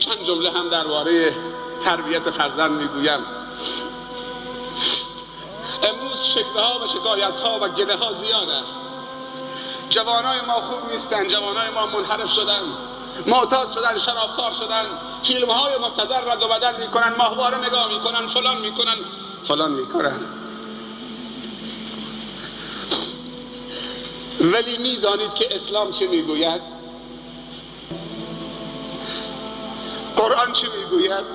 چند جمله هم درباره تربیت فرزند میگویم. امروز شکوه ها و شکایت ها و گله ها زیاد است. جوانای ما خوب نیستن، جوانای ما منحرف شدن، معتاد شدن، شرابکار شدن، فیلم های مبتذل رد و بدل میکنن، ماهواره نگاه میکنن، فلان میکنن. ولی میدانید که اسلام چه میگوید؟ قرآن چه میگوید؟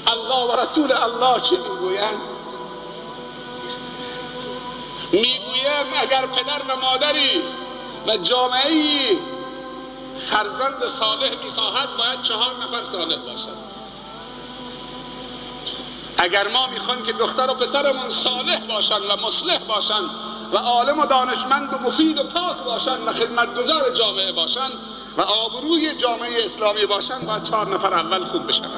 الله و رسول الله چه میگویند؟ میگویند اگر پدر و مادری و جامعه‌ای فرزند صالح میخواهد باید 4 نفر صالح باشد. اگر ما میخوایم که دختر و پسرمون صالح باشن و مصلح باشن و عالم و دانشمند و مفید و پاک باشن و خدمتگزار جامعه باشن و آبروی جامعه اسلامی باشن، باید 4 نفر اول خوب بشن.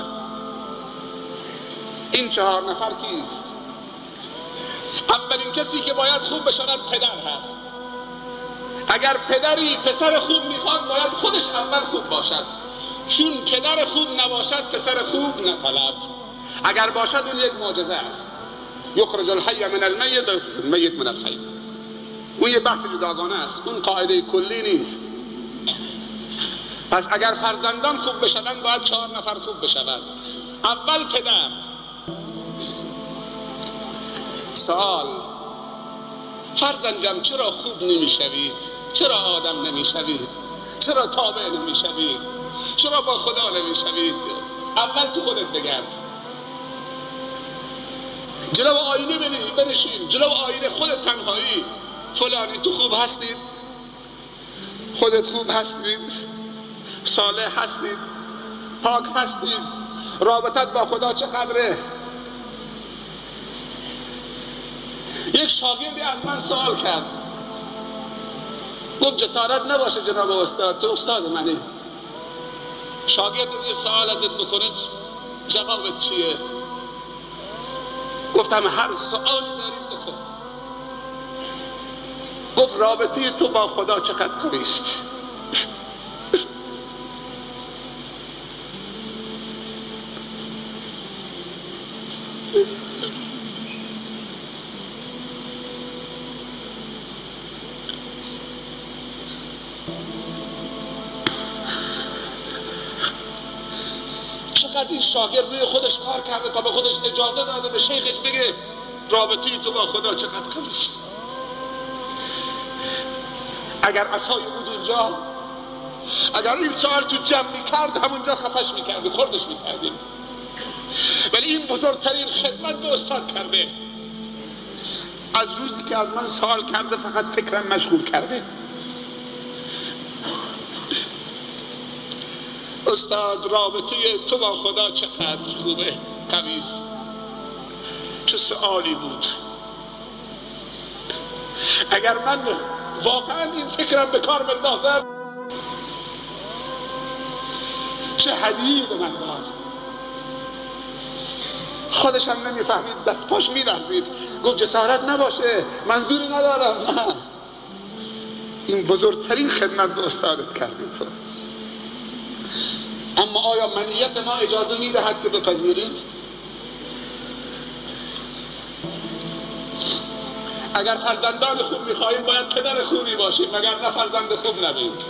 این 4 نفر کیست؟ اولین کسی که باید خوب بشود پدر هست. اگر پدری پسر خوب میخواد باید خودش اول خوب باشد، چون پدر خوب نباشد پسر خوب نطلب. اگر باشد اون یک معجزه است. یخرج الحی من المیت و یخرج المیت من الحی. اون یه بحث جداگانه است، اون قاعده کلی نیست. پس اگر فرزندان خوب بشوند باید 4 نفر خوب بشوند. اول پدر. سوال: فرزندم چرا خوب نمیشوید؟ چرا آدم نمیشوید؟ چرا تابع نمیشوید؟ چرا با خدا نمیشوید؟ اول تو خودت بگرد، جلو آینه بنشین، جلو آینه خودت تنهایی. فلانی تو خوب هستید؟ خودت خوب هستید؟ صالح هستید؟ پاک هستید؟ رابطت با خدا چقدره؟ یک شاگردی از من سوال کرد، گفت جسارت نباشه جناب استاد، تو استاد منی، شاگرد یه سوال ازت بکنه جوابت چیه؟ گفتم هر سوالی دارید بکن. گفت رابطه تو با خدا چقدر قوی است؟ چقدر این شاگرد روی خودش کار کرده تا به خودش اجازه داده به شیخش بگه رابطه تو با خدا چقدر قوی است. اگر عصای بود اونجا، اگر این سوال تو جمع میکرد همونجا خفش میکردی، خردش میکردیم. ولی این بزرگترین خدمت به استاد کرده. از روزی که از من سوال کرده فقط فکرم مشغول کرده. استاد رابطه تو با خدا چقدر خوبه، قوی است. چه سوالی بود. اگر من واقعا این فکرم به کار بندازم چه هدیه‌ای به من داد. خودش هم نمیفهمید، دست پاش میلرزید. گفت جسارت نباشه، منظوری ندارم. نه، این بزرگترین خدمت به استادت کردی تو. اما آیا منیت ما اجازه میدهد که بپذیرید؟ اگر فرزندان خوب میخواهیم باید پدر خوبی باشیم، مگر نه فرزند خوب نبید.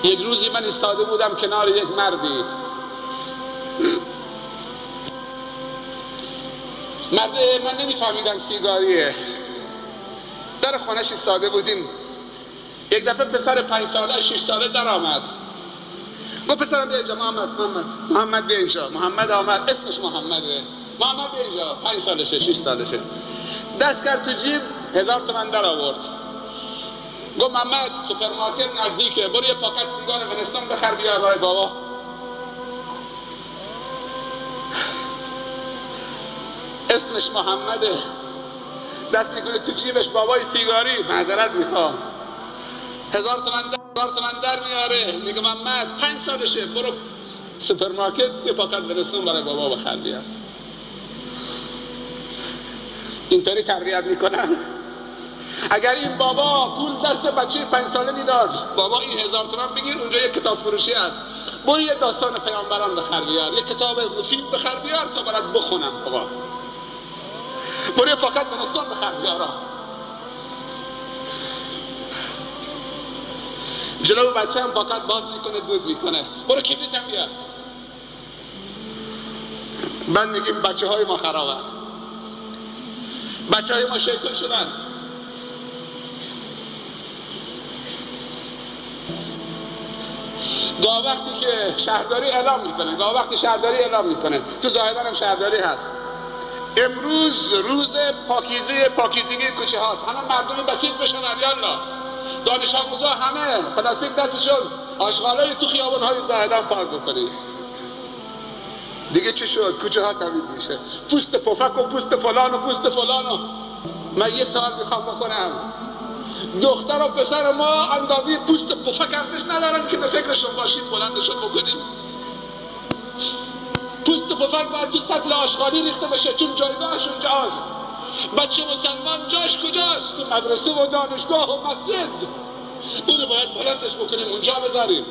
یک روزی من ایستاده بودم کنار یک مردی. مرد من نمیفهمیدم سیگاریه. در خونش ایستاده بودیم. یک دفعه پسر 5 ساله 6 ساله در آمد. گفت پسرم بیا اینجا. محمد بیا اینجا. محمد آمد، اسمش محمده. محمد بیا اینجا. 5 سالشه 6 سالشه. دست کرد تو جیب 1000 تومان در آورد. گفت محمد سوپرمارکت نزدیکه، برو یه پاکت سیگار ونستون بخر بیار برای بابا. اسمش محمده. دست میکنه تو جیبش، بابای سیگاری، معذرت میخوام، 1000 تومان در میاره. میگه محمد 5 سالشه، برو سوپرمارکت یه پاکت ونستون برای بابا بخر بیار. اینطوری تربیت میکنن. اگر این بابا پول دست بچه 5 ساله میداد، بابا این 1000 تومان بگیر اونجا یک کتاب فروشی هست، برو یه داستان پیامبران بخر بیار، یه کتاب مفید بخر بیار تا برات بخونم. بابا برو فقط داستان بخر بیار. جلو بچه هم فقط باز میکنه دود میکنه، برو کبریت هم بیار. من میگیم بچه های ما خرابه، بچه های ما شیطان شدن. گاه وقتی که شهرداری اعلام میکنه، گاه وقتی شهرداری اعلام میکنه، تو زاهدان هم شهرداری هست، امروز روز پاکیزگی کوچه هاست، همه مردمی بسیط بشن، یالا دانش آموزا همه پلاستیک دستشون، آشغالای تو خیابان های زاهدان پاک بکنی. دیگه چی شد؟ کوچه ها تمیز میشه. پوست پفک و پوست فلان و پوست فلان و. من یه سوال میخوام بکنم، دختر و پسر ما اندازه پوست پفک ارزش ندارن که به فکرشون باشیم بلندشون بکنیم؟ پوست پفک باید تو سطل آشغالی ریخته بشه، چون جایگاهش اونجاست. بچه مسلمان جاش کجاست؟ تو مدرسه و دانشگاه و مسجد. اونو باید بلندش بکنیم اونجا بذاریم.